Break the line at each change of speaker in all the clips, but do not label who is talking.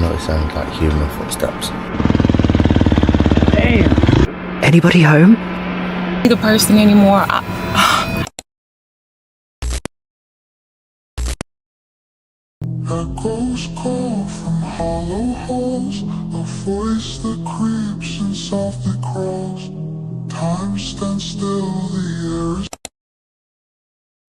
definitely sound like human footsteps.
Damn! Anybody home?
The person anymore.
Echoes call from hollow halls, a voice that creeps and softly crawls. Time stands still, the air is.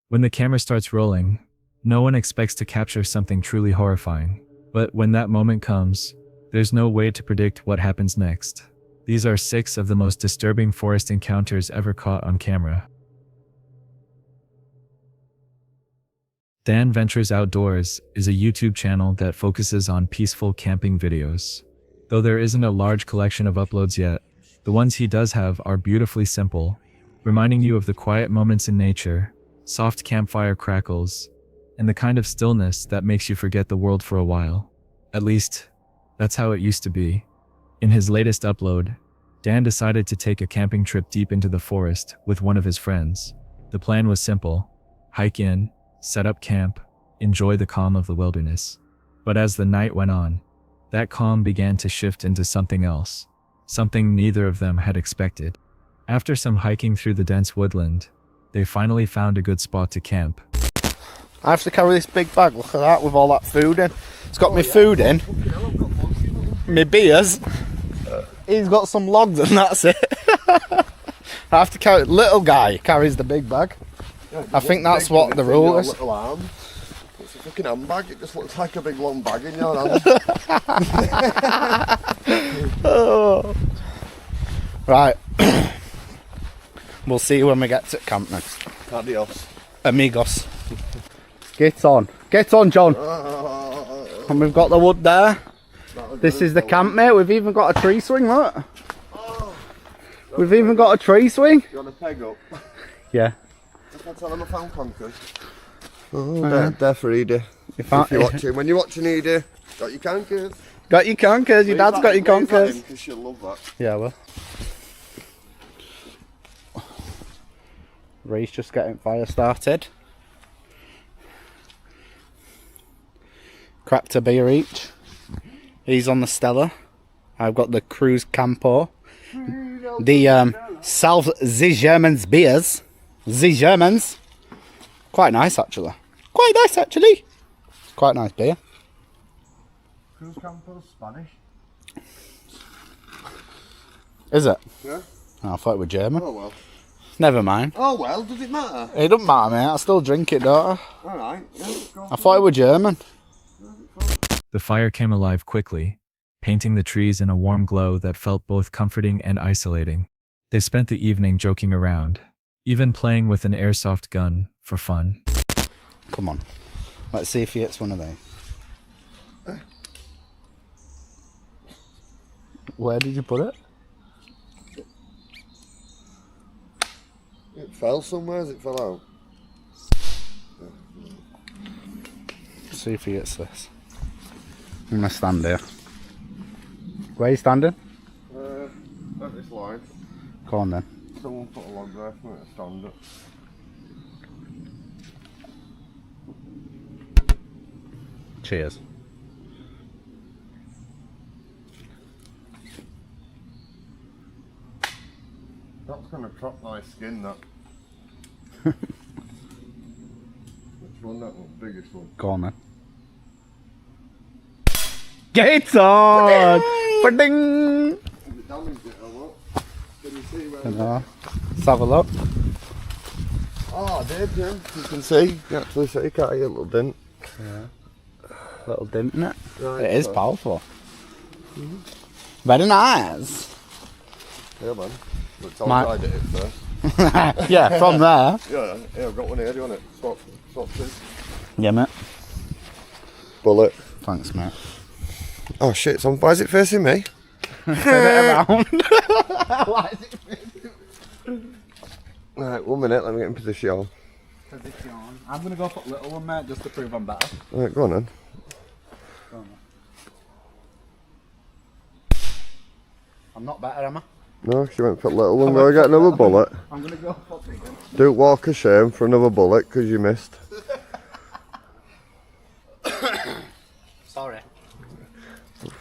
When the camera starts rolling, no one expects to capture something truly horrifying. But when that moment comes, there's no way to predict what happens next. These are 6 of the most disturbing forest encounters ever caught on camera. Dan Ventures Outdoors is a YouTube channel that focuses on peaceful camping videos. Though there isn't a large collection of uploads yet, the ones he does have are beautifully simple, reminding you of the quiet moments in nature, soft campfire crackles, and the kind of stillness that makes you forget the world for a while. At least, that's how it used to be. In his latest upload, Dan decided to take a camping trip deep into the forest with one of his friends. The plan was simple: hike in, set up camp, enjoy the calm of the wilderness. But as the night went on, that calm began to shift into something else, something neither of them had expected. After some hiking through the dense woodland, they finally found a good spot to camp.
I have to carry this big bag, look at that, with all that food in. It's got my food in, my beers, he's got some logs and that's it. I have to carry, little guy carries the big bag. I think that's what the rule is.
Little arm. It's a fucking handbag, it just looks like a big long bag in your hand.
Oh. Right. We'll see you when we get to camp next.
Adios.
Amigos. Get on, John. And we've got the wood there. This is the camp, mate. We've even got a tree swing, look. We've even got a tree swing.
You want a peg up?
Yeah.
If I tell him I found conkers. Oh, they're for Edie. If you're watching, when you're watching Edie, got your conkers.
Got your conkers, your dad's got your conkers.
Because she'll love that.
Yeah, well. Ray's just getting fire started. Cracked a beer each. He's on the Stella. I've got the Cruise Campo. The South the Germans beers. The Germans. Quite nice actually. Quite nice beer.
Cruise Campo's Spanish.
Is it?
Yeah.
Oh, I thought it was German.
Oh well.
Never mind.
Oh well, does it matter?
It doesn't matter, mate. I still drink it, don't I?
Alright, yeah, go.
I thought it was German.
The fire came alive quickly, painting the trees in a warm glow that felt both comforting and isolating. They spent the evening joking around, even playing with an airsoft gun for fun.
Come on. Let's see if he hits one of these. Where did you put it?
It fell somewhere as it fell out.
See if he hits this. I'm gonna stand here. Where are you standing?
At this line.
Go on then.
Someone put a log there for me to stand up.
Cheers.
That's gonna crop my skin, that. Which one? That one? Biggest one.
Go on then. Get on! Ba-ding!
Has it damaged it or what? Can you see where
Let's have a look.
Oh, I did, yeah. You can see. You can actually see, can't you? A little dent.
Yeah. Little dent in it.
Right,
It is powerful. Very nice.
Yeah, man. Looks like
My-
I did it first.
Yeah, from there.
Yeah, yeah, I've got one here, do you want it? Swap two.
Yeah, mate.
Bullet.
Thanks, mate.
Oh shit, why is it facing me?
Turn it around. Why is it
Right, 1 minute, let me get in position.
I'm going to go put little one, mate, just to prove I'm better.
Right, go on then.
Go on, I'm not better, am I?
No, she went for little one. Go get another bullet.
I'm going to go for big one.
Do walk of shame for another bullet because you missed.
Sorry.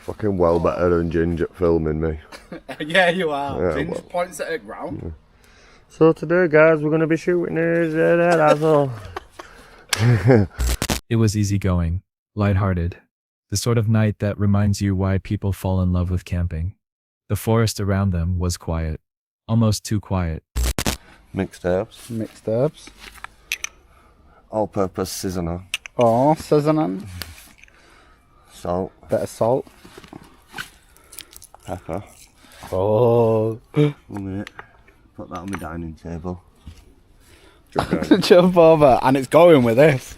Fucking well better than Ginger at filming me.
Yeah, you are.
Yeah,
Ginger
well.
points at the ground.
So today, guys, we're going to be shooting his asshole.
It was easygoing, lighthearted, the sort of night that reminds you why people fall in love with camping. The forest around them was quiet, almost too quiet.
Mixed herbs.
Mixed herbs.
All-purpose seasoner.
Oh, seasoning.
Salt.
Bit of salt.
Pepper.
Oh.
1 minute. Put that on my dining table. Jump down.
Jump over. And it's going with this.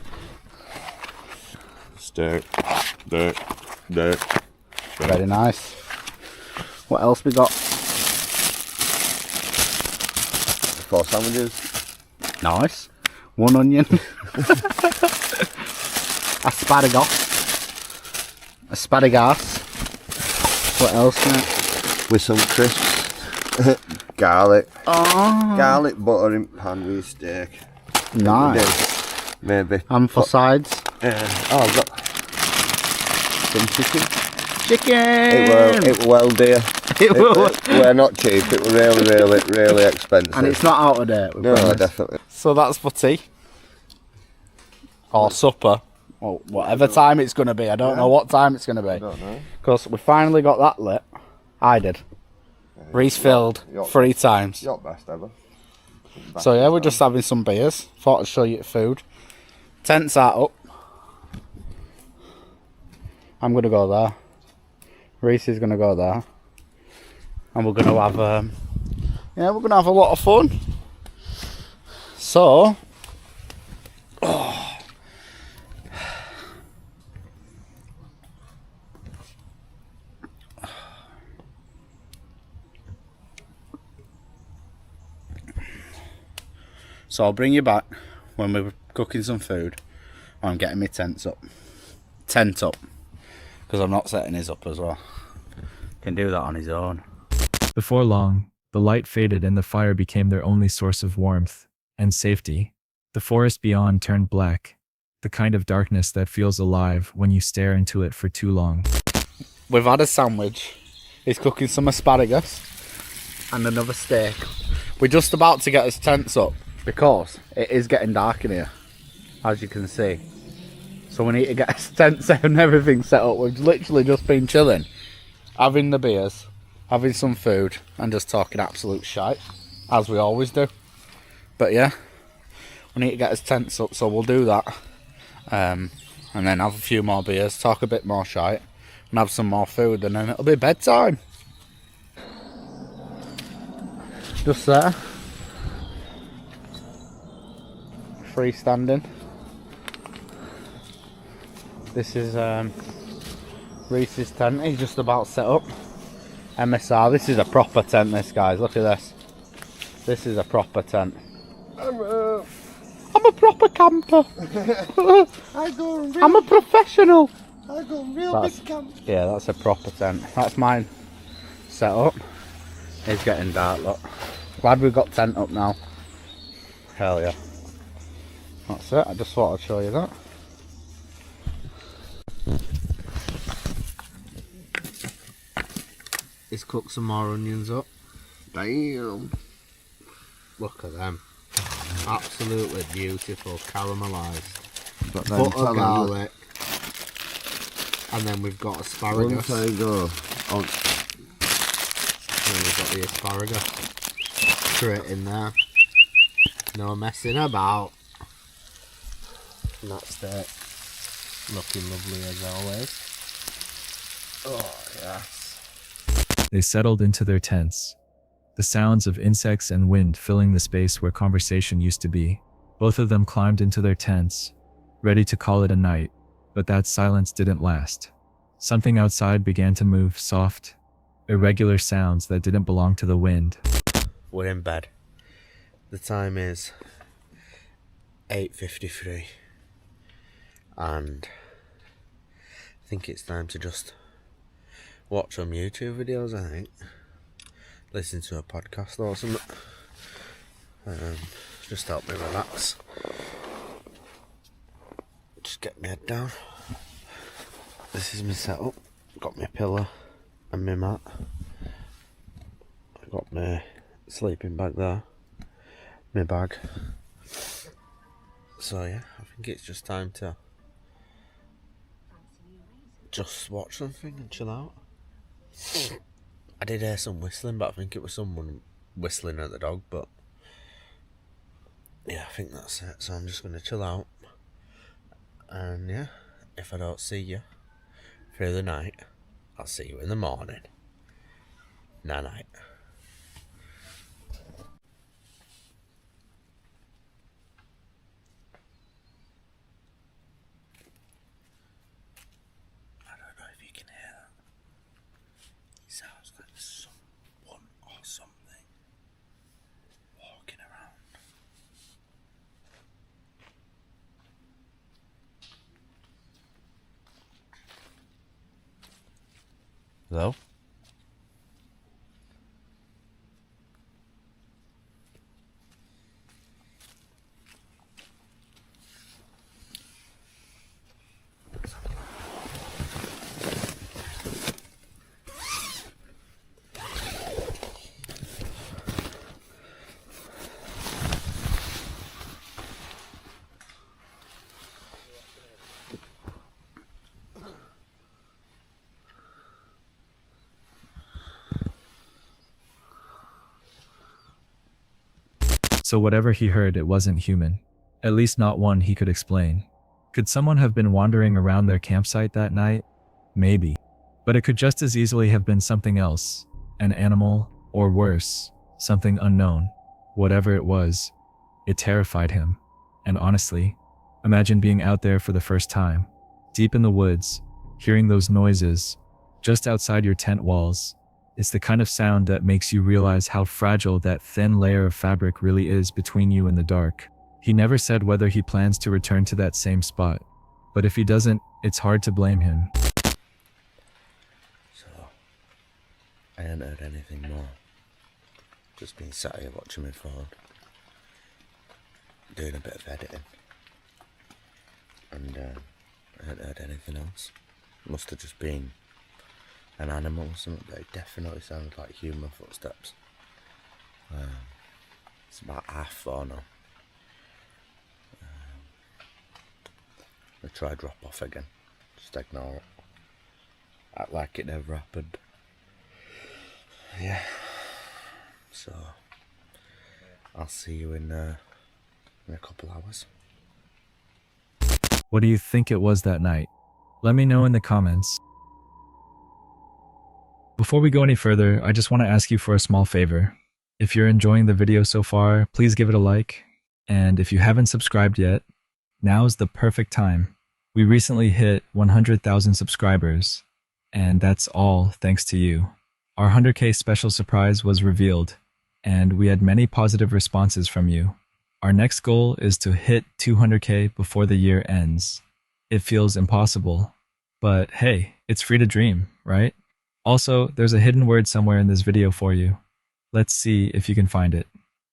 Dirt. Dirt. Dirt.
Very nice. What else we got?
4 sandwiches.
Nice. 1 onion. Asparagus. What else, mate?
With some crisps. Garlic.
Oh.
Garlic butter in pan with steak.
Nice.
Maybe.
And for sides?
I've got
Some chicken. Chicken!
it well dear. We're not cheap, it was really expensive.
And it's not out of date.
No, definitely.
So that's for tea. Or supper. Or whatever time it's going to be. I don't know what time it's going to be.
I don't know.
Because we finally got that lit. I did. Reese filled 3 times.
Your best ever.
So yeah, we're just having some beers. Thought I'd show you the food. Tents are up. I'm going to go there. Reese is going to go there. And we're going to have, we're going to have a lot of fun. So, So I'll bring you back when we're cooking some food. I'm getting my tent up. Because I'm not setting his up as well. Can do that on his own.
Before long, the light faded and the fire became their only source of warmth and safety. The forest beyond turned black, the kind of darkness that feels alive when you stare into it for too long.
We've had a sandwich. He's cooking some asparagus and another steak. We're just about to get his tents up because it is getting dark in here, as you can see. So we need to get his tents and everything set up. We've literally just been chilling, having the beers, having some food, and just talking absolute shite, as we always do. But yeah, we need to get his tents up, so we'll do that. And then have a few more beers, talk a bit more shite, and have some more food, and then it'll be bedtime. Just there. Freestanding. This is Reese's tent. He's just about set up. MSR. This is a proper tent, this, guys. Look at this. This is a proper tent. I'm a proper camper. I'm a professional.
I go real big camp.
Yeah, that's a proper tent. That's mine set up. It's getting dark, look. Glad we've got tent up now. Hell yeah. That's it. I just thought I'd show you that. He's cooked some more onions up.
Damn.
Look at them. Absolutely beautiful, caramelised.
Got
Butter, garlic. And then we've got asparagus.
Once I go on.
And we've got the asparagus. Straight in there. No messing about. And that's it. Looking lovely as always. Oh, yes.
They settled into their tents, the sounds of insects and wind filling the space where conversation used to be. Both of them climbed into their tents, ready to call it a night, but that silence didn't last. Something outside began to move, soft, irregular sounds that didn't belong to the wind.
We're in bed. The time is 8:53. And I think it's time to just watch some YouTube videos, I think. Listen to a podcast or something. Just help me relax. Just get my head down. This is my setup. Got my pillow and my mat. I got my sleeping bag there. My bag. So yeah, I think it's just time to just watch something and chill out. I did hear some whistling, but I think it was someone whistling at the dog, but yeah, I think that's it. So I'm just going to chill out. And yeah, if I don't see you through the night, I'll see you in the morning. Night. I don't know if you can hear that. It sounds like someone or something walking around. Hello?
So whatever he heard, it wasn't human. At least not one he could explain. Could someone have been wandering around their campsite that night? Maybe. But it could just as easily have been something else. An animal, or worse, something unknown. Whatever it was, it terrified him. And honestly, imagine being out there for the first time, deep in the woods, hearing those noises, just outside your tent walls. It's the kind of sound that makes you realize how fragile that thin layer of fabric really is between you and the dark. He never said whether he plans to return to that same spot, but if he doesn't, it's hard to blame him.
So, I hadn't heard anything more. Just been sat here watching my phone, doing a bit of editing, and I hadn't heard anything else. Must have just been an animal or something, but it definitely sounded like human footsteps. It's about 4:30 now. I try drop off again, just ignore it, act like it never happened. Yeah, so I'll see you in a couple hours.
What do you think it was that night? Let me know in the comments. Before we go any further, I just want to ask you for a small favor. If you're enjoying the video so far, please give it a like. And if you haven't subscribed yet, now's the perfect time. We recently hit 100,000 subscribers, and that's all thanks to you. Our 100K special surprise was revealed, and we had many positive responses from you. Our next goal is to hit 200K before the year ends. It feels impossible, but hey, it's free to dream, right? Also, there's a hidden word somewhere in this video for you. Let's see if you can find it.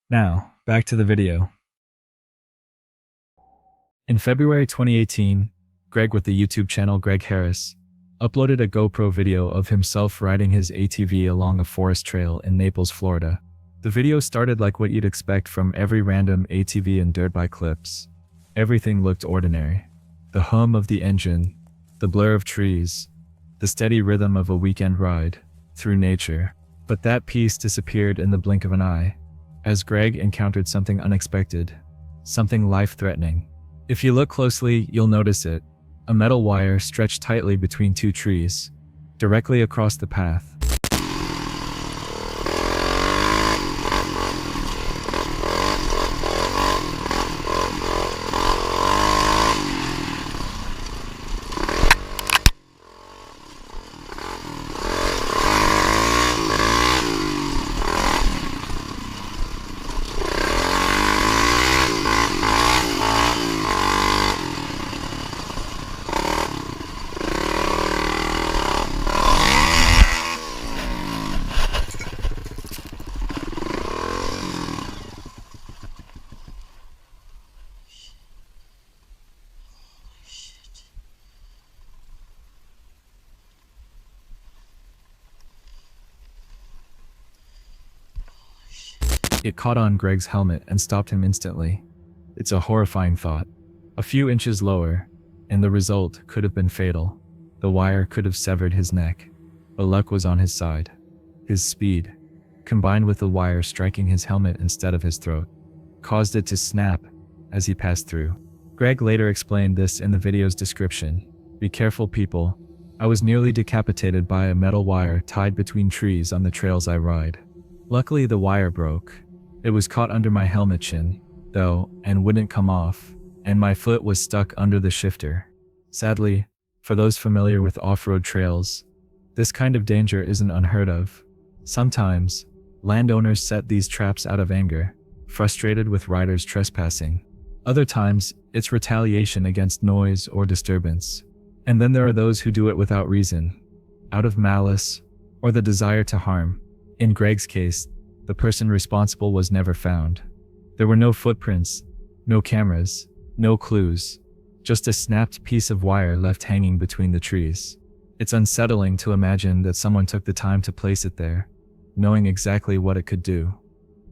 Now, back to the video. In February 2018, Greg with the YouTube channel Greg Harris uploaded a GoPro video of himself riding his ATV along a forest trail in Naples, Florida. The video started like what you'd expect from every random ATV and dirt bike clips. Everything looked ordinary. The hum of the engine, the blur of trees, the steady rhythm of a weekend ride through nature. But that piece disappeared in the blink of an eye, as Greg encountered something unexpected, something life-threatening. If you look closely, you'll notice it. A metal wire stretched tightly between two trees, directly across the path. It caught on Greg's helmet and stopped him instantly. It's a horrifying thought. A few inches lower, and the result could have been fatal. The wire could have severed his neck, but luck was on his side. His speed, combined with the wire striking his helmet instead of his throat, caused it to snap as he passed through. Greg later explained this in the video's description. "Be careful, people. I was nearly decapitated by a metal wire tied between trees on the trails I ride. Luckily, the wire broke. It was caught under my helmet chin, though, and wouldn't come off, and my foot was stuck under the shifter." Sadly, for those familiar with off-road trails, this kind of danger isn't unheard of. Sometimes, landowners set these traps out of anger, frustrated with riders trespassing. Other times, it's retaliation against noise or disturbance. And then there are those who do it without reason, out of malice, or the desire to harm. In Greg's case, the person responsible was never found. There were no footprints, no cameras, no clues, just a snapped piece of wire left hanging between the trees. It's unsettling to imagine that someone took the time to place it there, knowing exactly what it could do.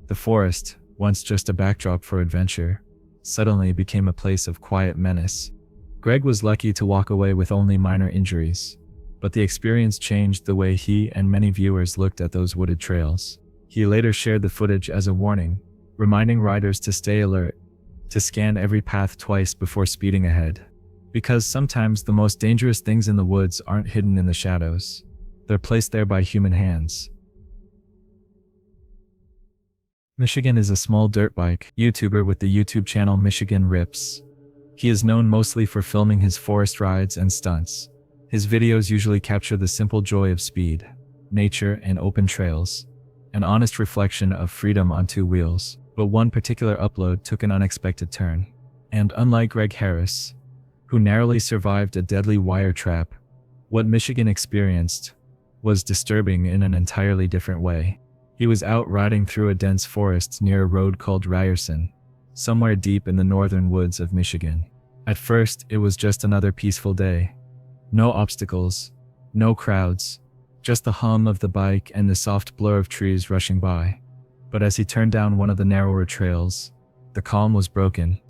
The forest, once just a backdrop for adventure, suddenly became a place of quiet menace. Greg was lucky to walk away with only minor injuries, but the experience changed the way he and many viewers looked at those wooded trails. He later shared the footage as a warning, reminding riders to stay alert, to scan every path twice before speeding ahead. Because sometimes the most dangerous things in the woods aren't hidden in the shadows. They're placed there by human hands. Michigan is a small dirt bike YouTuber with the YouTube channel Michigan Rips. He is known mostly for filming his forest rides and stunts. His videos usually capture the simple joy of speed, nature, and open trails, an honest reflection of freedom on two wheels. But one particular upload took an unexpected turn. And unlike Greg Harris, who narrowly survived a deadly wire trap, what Michigan experienced was disturbing in an entirely different way. He was out riding through a dense forest near a road called Ryerson, somewhere deep in the northern woods of Michigan. At first, it was just another peaceful day. No obstacles, no crowds, just the hum of the bike and the soft blur of trees rushing by. But as he turned down one of the narrower trails, the calm was broken.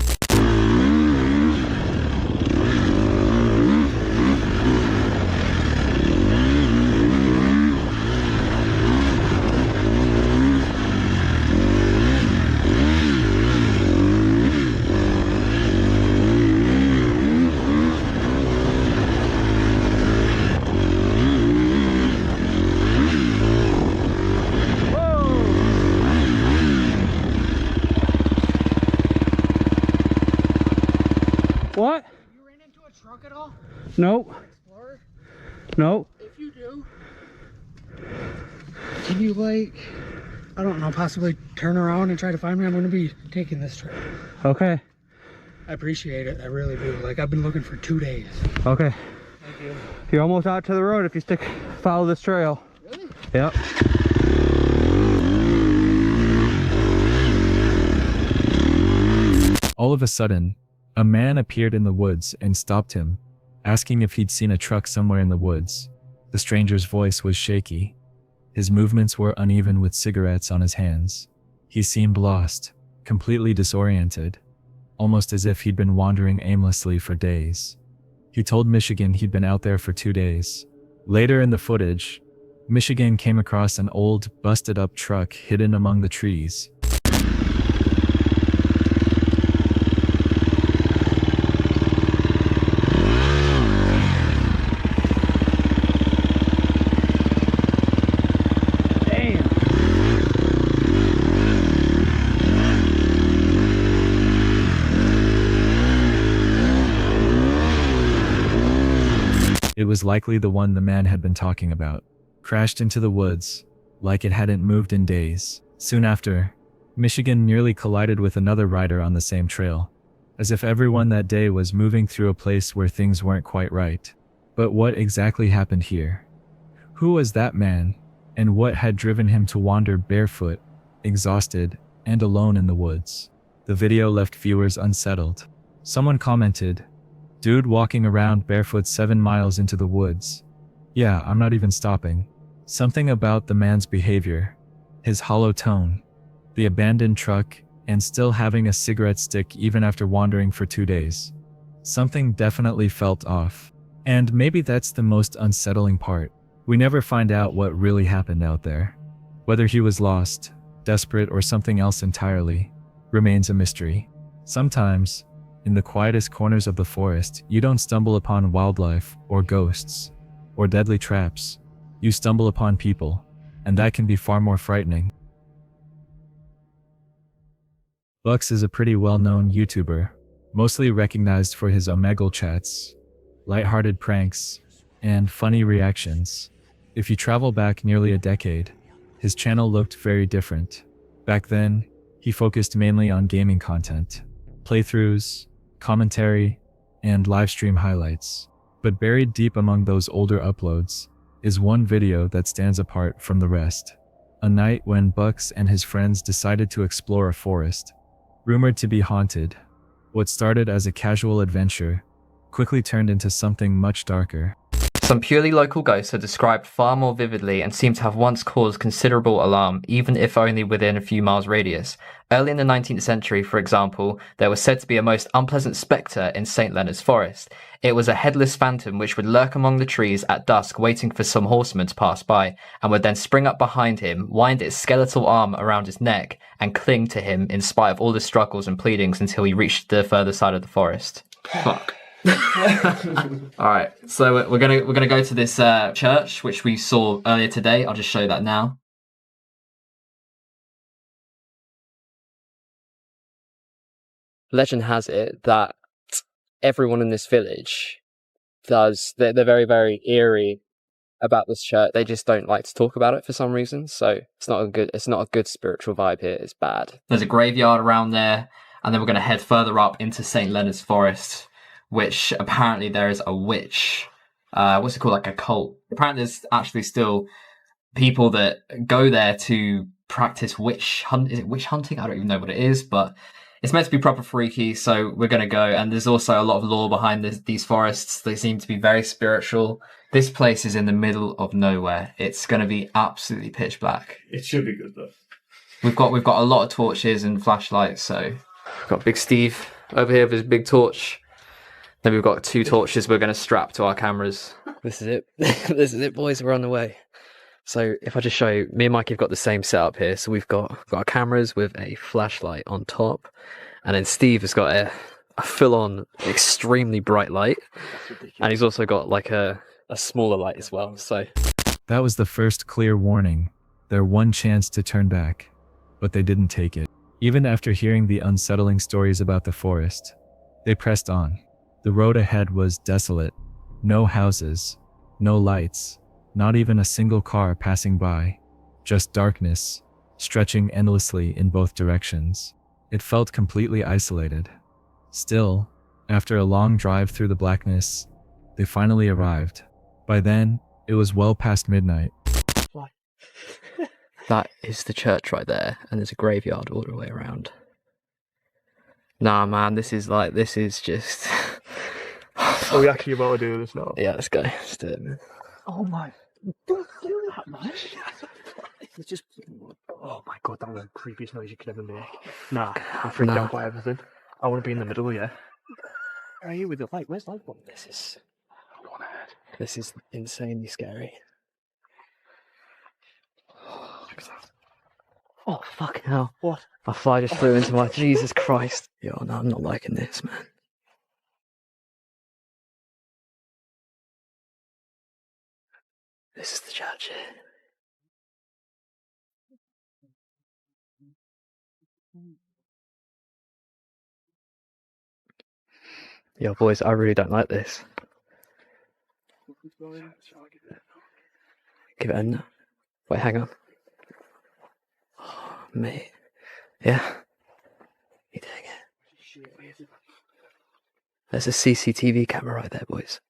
What?
You ran into a truck at all?
Nope.
Explorer?
Nope.
If you do, can you I don't know, possibly turn around and try to find me? I'm going to be taking this trip.
Okay.
I appreciate it. I really do. I've been looking for 2 days.
Okay.
Thank you.
You're almost out to the road if you follow this trail.
Really?
Yep.
All of a sudden, a man appeared in the woods and stopped him, asking if he'd seen a truck somewhere in the woods. The stranger's voice was shaky. His movements were uneven with cigarettes on his hands. He seemed lost, completely disoriented, almost as if he'd been wandering aimlessly for days. He told Michigan he'd been out there for 2 days. Later in the footage, Michigan came across an old, busted-up truck hidden among the trees. It was likely the one the man had been talking about. Crashed into the woods, like it hadn't moved in days. Soon after, Michigan nearly collided with another rider on the same trail, as if everyone that day was moving through a place where things weren't quite right. But what exactly happened here? Who was that man, and what had driven him to wander barefoot, exhausted, and alone in the woods? The video left viewers unsettled. Someone commented, "Dude walking around barefoot 7 miles into the woods. Yeah, I'm not even stopping." Something about the man's behavior, his hollow tone, the abandoned truck, and still having a cigarette stick even after wandering for 2 days. Something definitely felt off. And maybe that's the most unsettling part. We never find out what really happened out there. Whether he was lost, desperate, or something else entirely remains a mystery. Sometimes, in the quietest corners of the forest, you don't stumble upon wildlife or ghosts or deadly traps. You stumble upon people, and that can be far more frightening. Bucks is a pretty well-known YouTuber, mostly recognized for his omegle chats, lighthearted pranks, and funny reactions. If you travel back nearly a decade, his channel looked very different. Back then, he focused mainly on gaming content, playthroughs, commentary, and livestream highlights. But buried deep among those older uploads is one video that stands apart from the rest. A night when Bucks and his friends decided to explore a forest, rumored to be haunted. What started as a casual adventure quickly turned into something much darker.
Some purely local ghosts are described far more vividly and seem to have once caused considerable alarm, even if only within a few miles radius. Early in the 19th century, for example, there was said to be a most unpleasant spectre in St. Leonard's Forest. It was a headless phantom which would lurk among the trees at dusk waiting for some horsemen to pass by, and would then spring up behind him, wind its skeletal arm around his neck, and cling to him in spite of all the struggles and pleadings until he reached the further side of the forest. Fuck. All right, so we're gonna go to this church which we saw earlier today. I'll just show you that now. Legend has it that everyone in this village they're very, very eerie about this church. They just don't like to talk about it for some reason. So it's not a good spiritual vibe here. It's bad. There's a graveyard around there, and then we're gonna head further up into St. Leonard's Forest, which apparently there is a witch, what's it called, like a cult. Apparently there's actually still people that go there to practice witch hunt. Is it witch hunting? I don't even know what it is, but it's meant to be proper freaky, so we're going to go. And there's also a lot of lore behind these forests. They seem to be very spiritual. This place is in the middle of nowhere. It's going to be absolutely pitch black.
It should be good though.
We've got a lot of torches and flashlights, so we've got Big Steve over here with his big torch. Then we've got 2 torches we're going to strap to our cameras. This is it. This is it, boys. We're on the way. So if I just show you, me and Mike have got the same setup here. So we've got our cameras with a flashlight on top. And then Steve has got a full-on, extremely bright light. And he's also got like a smaller light as well. So
That was the first clear warning, their one chance to turn back. But they didn't take it. Even after hearing the unsettling stories about the forest, they pressed on. The road ahead was desolate. No houses, no lights, not even a single car passing by. Just darkness, stretching endlessly in both directions. It felt completely isolated. Still, after a long drive through the blackness, they finally arrived. By then, it was well past midnight.
that is the church right there, and there's a graveyard all the way around. Nah, man, this is just...
Are we actually about to do this now?
Yeah, let's go. Let's do it, man.
Oh my. Don't do that, man. It's just. Oh my god, that was the creepiest noise you could ever make. Nah, I'm freaked out by everything. I want to be in the middle, yeah. Where are you with the light? Where's the light one?
This is.
Go on ahead.
This is insanely scary. Oh, fucking hell.
What?
My fly just flew into my... Jesus Christ. Yo, no, I'm not liking this, man. This is the church here. Yo, boys, I really don't like this. Give it a no. Wait, hang on. Oh, mate. Yeah? You doing it? There's a CCTV camera right there, boys.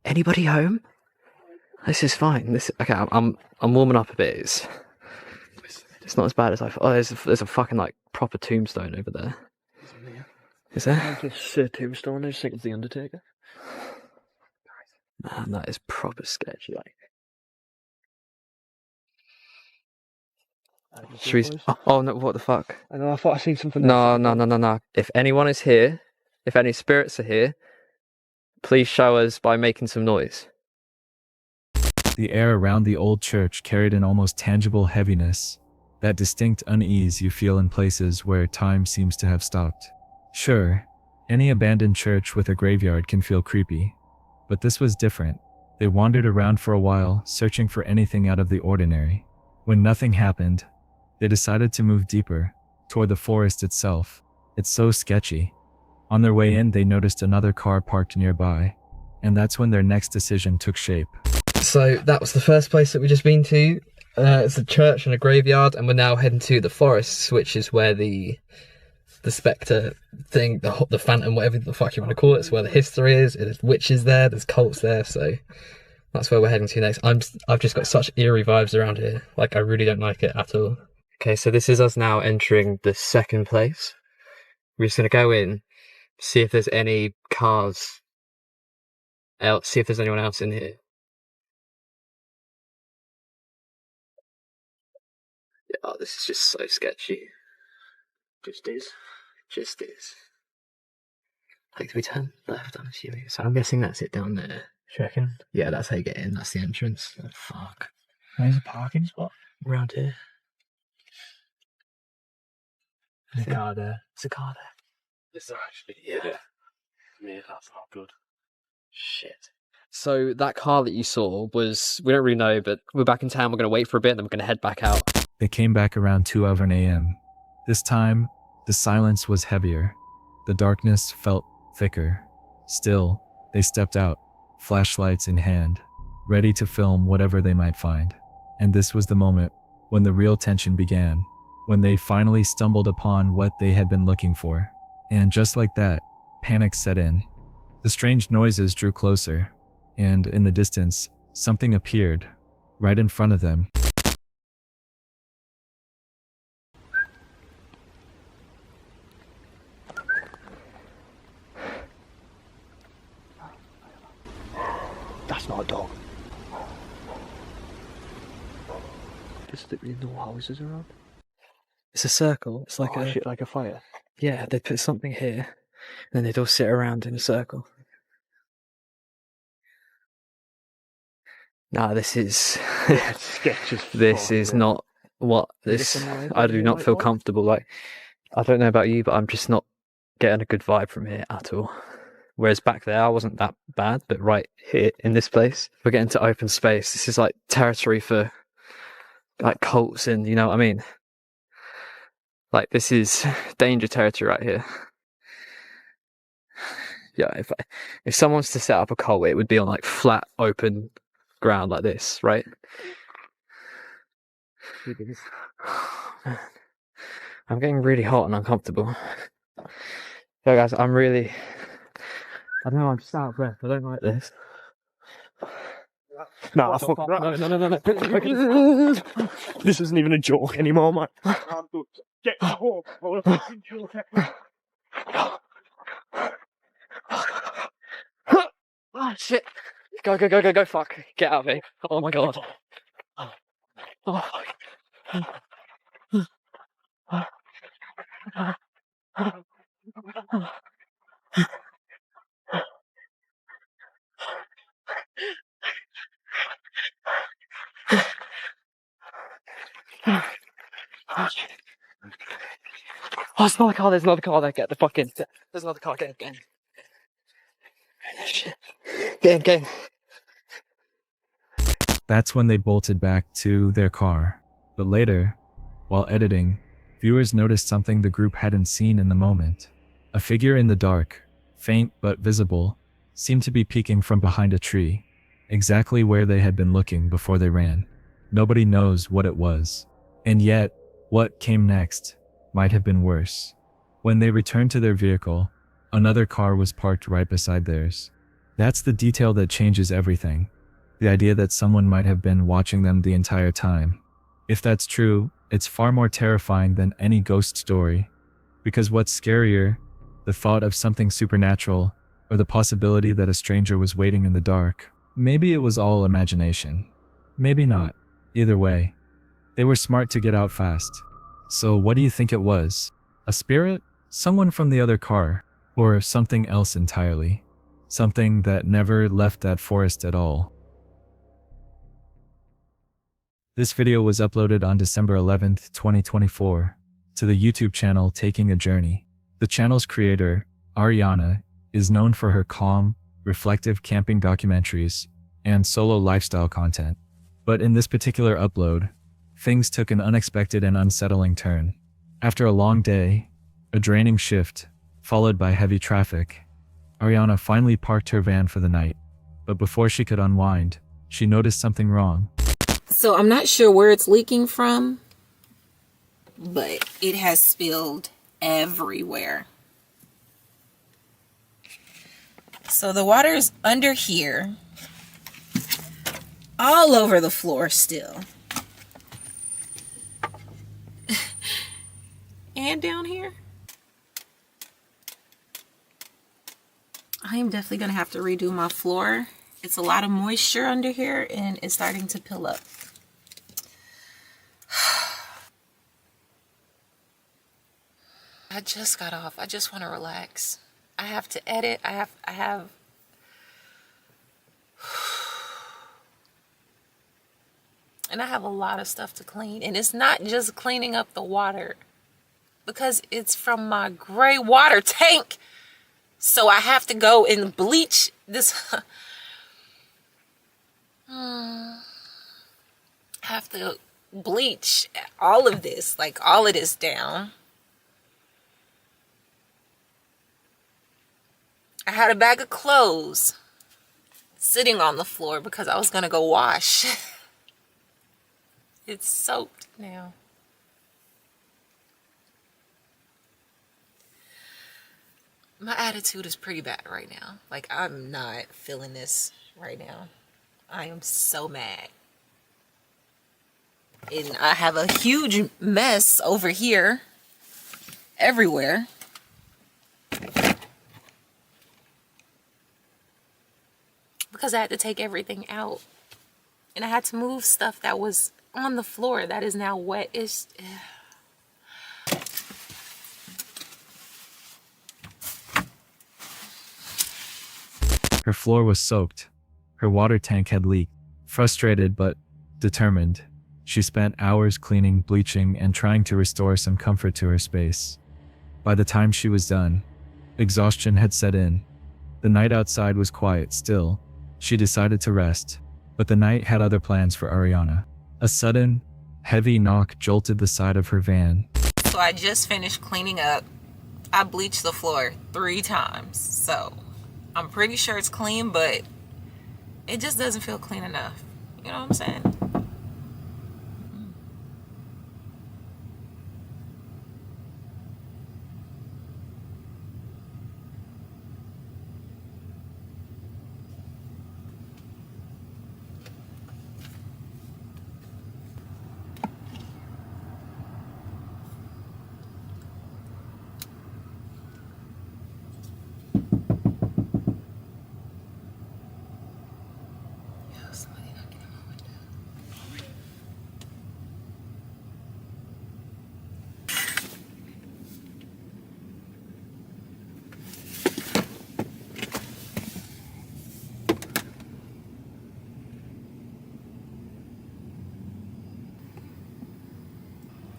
Anybody home?
This is fine. Okay. I'm warming up a bit. It's not as bad as I thought. Oh, there's a fucking like proper tombstone over there. Is there?
This tombstone, I just think it's the Undertaker.
Man, that is proper sketchy. Like, should we... Oh no! What the fuck?
I know. I thought I seen something.
No. If anyone is here, if any spirits are here, please show us by making some noise.
The air around the old church carried an almost tangible heaviness, that distinct unease you feel in places where time seems to have stopped. Sure, any abandoned church with a graveyard can feel creepy, but this was different. They wandered around for a while, searching for anything out of the ordinary. When nothing happened, they decided to move deeper, toward the forest itself. It's so sketchy. On their way in, they noticed another car parked nearby, and that's when their next decision took shape.
So that was the first place that we just been to. It's a church and a graveyard, and we're now heading to the forests, which is where the spectre thing, the phantom, whatever the fuck you want to call it, it's where the history is. There's witches there, there's cults there, so that's where we're heading to next. I've just got such eerie vibes around here. Like, I really don't like it at all. Okay, so this is us now entering the second place. We're just gonna go in, see if there's any cars, see if there's anyone else in here. Oh, this is just so sketchy.
Just is.
Like, do we turn left? I'm assuming. So I'm guessing that's it down there.
Do you reckon?
Yeah, that's how you get in. That's the entrance. Oh, fuck.
There's a parking spot
Around here.
there's a car there.
There's a car there.
This is actually yeah, that's not good.
Shit. So that car that you saw was, we don't really know, but we're back in town. We're going to wait for a bit and then we're going to head back out.
They came back around 2:11 a.m. This time, the silence was heavier. The darkness felt thicker. Still, they stepped out, flashlights in hand, ready to film whatever they might find. And this was the moment when the real tension began, when they finally stumbled upon what they had been looking for. And just like that, panic set in. The strange noises drew closer, and in the distance, something appeared, right in front of them.
That's not a dog. There's literally no houses around.
It's a circle. It's like
Shit, like a fire.
Yeah, they'd put something here, and then they'd all sit around in a circle. Nah, this is...
It's sketch as
this
fuck,
is
bro.
not what this... I do not feel comfortable. Like, I don't know about you, but I'm just not getting a good vibe from here at all. Whereas back there, I wasn't that bad, but right here in this place, we're getting to open space. This is like territory for like cults and, you know what I mean? Like, this is danger territory right here. Yeah, if someone's to set up a cult, it would be on like flat, open ground like this, right? I'm getting really hot and uncomfortable. Yeah, guys, I don't know, I'm just out of breath. I don't like this.
Nah, fuck that. No. This isn't even a joke anymore, man. Get home. I want a fucking joke.
Oh, shit. Go, fuck. Get out of here. Oh my god. Oh. Oh, it's another car. There's another car there. Get the fuck in. There's another car. Get in. Shit. Get in.
That's when they bolted back to their car. But later, while editing, viewers noticed something the group hadn't seen in the moment. A figure in the dark, faint but visible, seemed to be peeking from behind a tree, exactly where they had been looking before they ran. Nobody knows what it was. And yet, what came next might have been worse. When they returned to their vehicle, another car was parked right beside theirs. That's the detail that changes everything. The idea that someone might have been watching them the entire time. If that's true, it's far more terrifying than any ghost story. Because what's scarier, The thought of something supernatural, or the possibility that a stranger was waiting in the dark. Maybe it was all imagination. Maybe not. Either way, they were smart to get out fast. So what do you think it was? A spirit? Someone from the other car? Or something else entirely? Something that never left that forest at all? This video was uploaded on December 11th, 2024, to the YouTube channel Taking a Journey. The channel's creator, Ariana, is known for her calm, reflective camping documentaries and solo lifestyle content. But in this particular upload, things took an unexpected and unsettling turn. After a long day, a draining shift, followed by heavy traffic, Ariana finally parked her van for the night. But before she could unwind, she noticed something wrong.
So I'm not sure where it's leaking from, but it has spilled everywhere. So the water is under here, all over the floor still. And down here. I am definitely going to have to redo my floor. It's a lot of moisture under here and it's starting to pill up. I just got off. I just want to relax. I have to edit. I have and I have a lot of stuff to clean, and it's not just cleaning up the water because it's from my gray water tank. So I have to go and bleach this. I have to bleach all of this, like all of this down. I had a bag of clothes sitting on the floor because I was gonna go wash. It's soaked now. My attitude is pretty bad right now. Like, I'm not feeling this right now. I am so mad. And I have a huge mess over here, everywhere. Because I had to take everything out. And I had to move stuff that was on the floor that is now wet.
Her floor was soaked. Her water tank had leaked. Frustrated but determined, she spent hours cleaning, bleaching, and trying to restore some comfort to her space. By the time she was done, exhaustion had set in. The night outside was quiet still. She decided to rest, but the night had other plans for Ariana. A sudden, heavy knock jolted the side of her van.
So I just finished cleaning up. I bleached the floor 3 times. So I'm pretty sure it's clean, but it just doesn't feel clean enough. You know what I'm saying?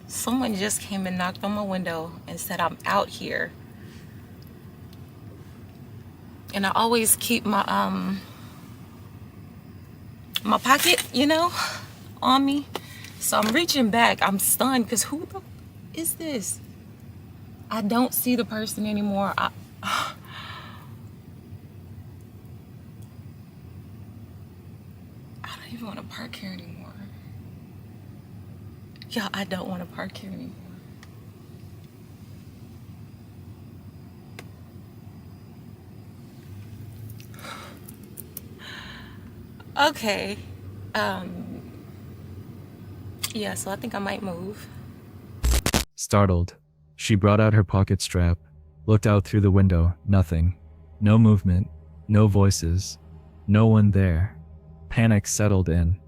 Someone just came and knocked on my window and said I'm out here. And I always keep my my pocket, you know, on me. So I'm reaching back. I'm stunned because who the is this? I don't see the person anymore. I don't even want to park here anymore. Yeah, I don't want to park here anymore. Okay. Yeah, so I think I might move.
Startled, she brought out her pocket strap looked out through the window. Nothing. No movement. No voices. No one there. Panic settled in.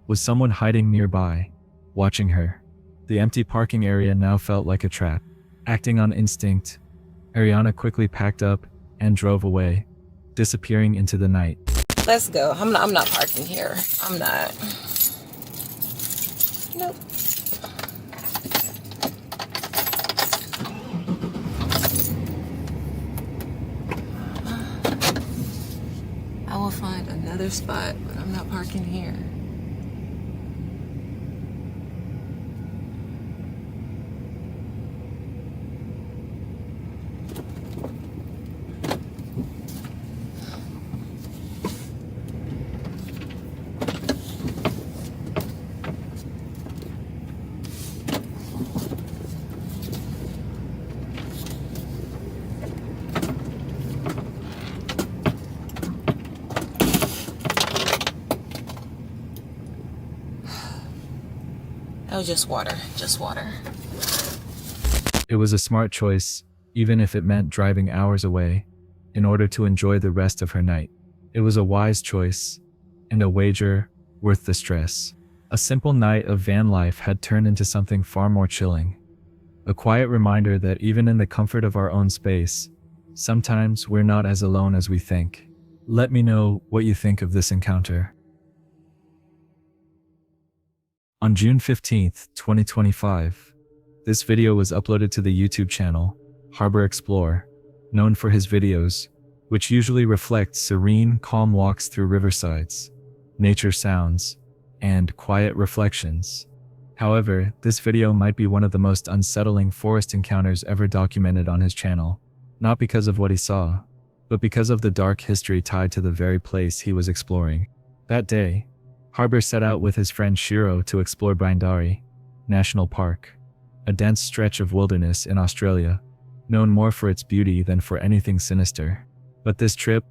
Was someone hiding nearby, watching her? The empty parking area now felt like a trap. Acting on instinct, Ariana quickly packed up and drove away, disappearing into the night.
Let's go. I'm not parking here. I'm not. Nope. I will find another spot, but I'm not parking here. Oh, just water, just water.
It was a smart choice, even if it meant driving hours away, in order to enjoy the rest of her night. It was a wise choice, and a wager worth the stress. A simple night of van life had turned into something far more chilling. A quiet reminder that even in the comfort of our own space, sometimes we're not as alone as we think. Let me know what you think of this encounter. On June 15th, 2025, this video was uploaded to the YouTube channel, Harbor Explorer, known for his videos, which usually reflect serene, calm walks through riversides, nature sounds, and quiet reflections. However, this video might be one of the most unsettling forest encounters ever documented on his channel, not because of what he saw, but because of the dark history tied to the very place he was exploring. That day, Harbor set out with his friend Shiro to explore Bindari National Park, a dense stretch of wilderness in Australia, known more for its beauty than for anything sinister. But this trip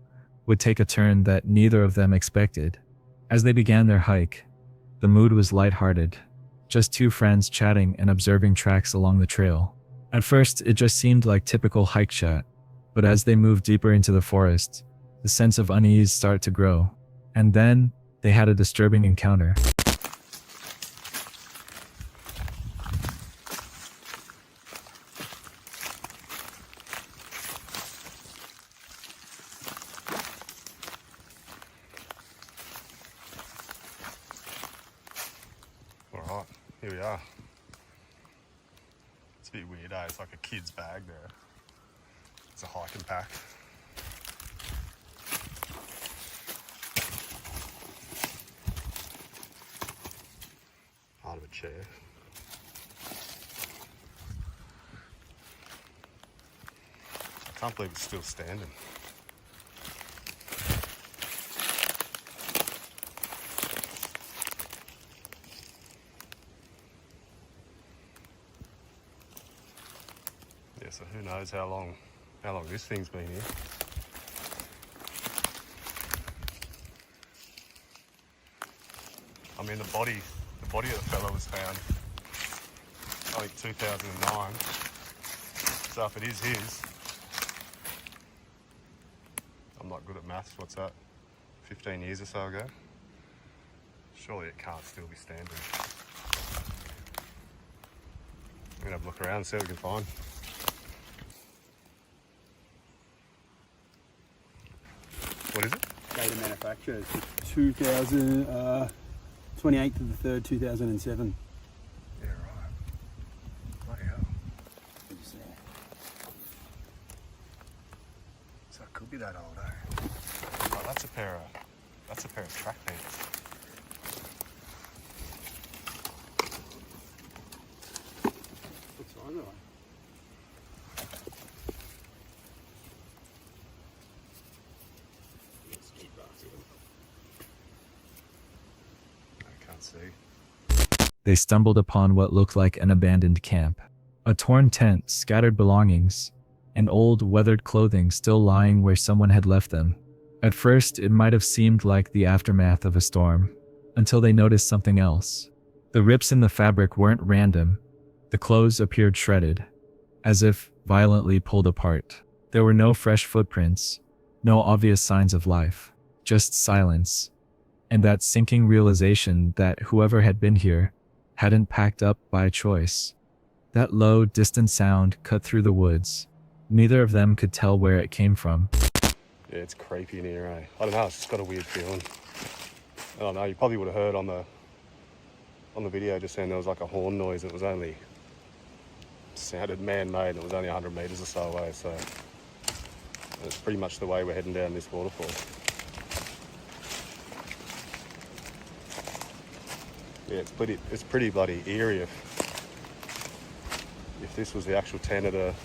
would take a turn that neither of them expected. As they began their hike, the mood was lighthearted, just two friends chatting and observing tracks along the trail. At first, it just seemed like typical hike chat, but as they moved deeper into the forest, the sense of unease started to grow, and then they had a disturbing encounter.
Alright, here we are. It's a bit weird, eh? It's like a kid's bag there. It's a hiking pack. Part of a chair. I can't believe it's still standing. Yeah, so who knows how long this thing's been here. I mean, the body of the fella was found, I think, 2009. So if it is his, I'm not good at maths, what's that? 15 years or so ago? Surely it can't still be standing. We're gonna have a look around and see what we can find. What is it?
Date of manufacture, 2000, 28th of the 3rd, 2007.
Yeah, right. Bloody hell. So it could be that old, eh? Oh, that's a pair of track pants.
What size are they?
They stumbled upon what looked like an abandoned camp. A torn tent, scattered belongings, and old, weathered clothing still lying where someone had left them. At first, it might have seemed like the aftermath of a storm, until they noticed something else. The rips in the fabric weren't random. The clothes appeared shredded, as if violently pulled apart. There were no fresh footprints, no obvious signs of life, just silence, and that sinking realization that whoever had been here hadn't packed up by choice. That low, distant sound cut through the woods. Neither of them could tell where it came from.
Yeah, it's creepy in here, eh? I don't know, it's just got a weird feeling. I don't know, you probably would have heard on the video just saying there was like a horn noise. It was only sounded man-made and it was only 100 metres or so away, so it's pretty much the way we're heading down this waterfall. Yeah, it's pretty bloody eerie if this was the actual tenet of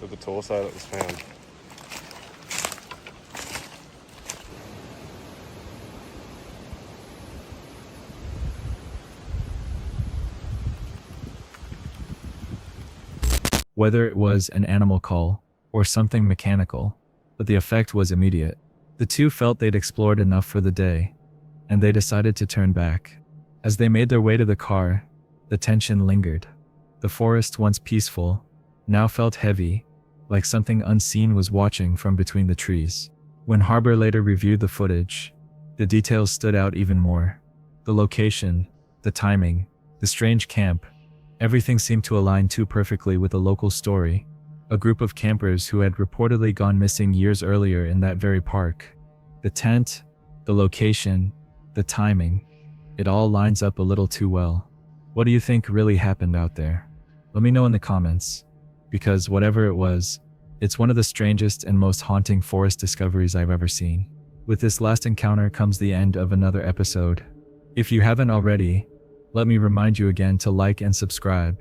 the torso that was found.
Whether it was an animal call or something mechanical, but the effect was immediate. The two felt they'd explored enough for the day, and they decided to turn back. As they made their way to the car, the tension lingered. The forest, once peaceful, now felt heavy, like something unseen was watching from between the trees. When Harbour later reviewed the footage, the details stood out even more. The location, the timing, the strange camp, everything seemed to align too perfectly with the local story. A group of campers who had reportedly gone missing years earlier in that very park. The tent, the location, the timing, it all lines up a little too well. What do you think really happened out there? Let me know in the comments, because whatever it was, it's one of the strangest and most haunting forest discoveries I've ever seen. With this last encounter comes the end of another episode. If you haven't already, let me remind you again to like and subscribe.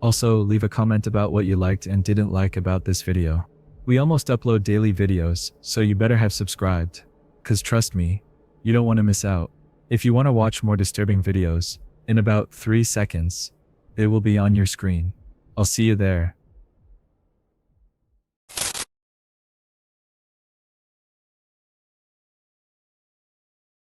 Also, leave a comment about what you liked and didn't like about this video. We almost upload daily videos, so you better have subscribed, cause trust me, you don't want to miss out. If you want to watch more disturbing videos, in about 3 seconds, they will be on your screen. I'll see you there.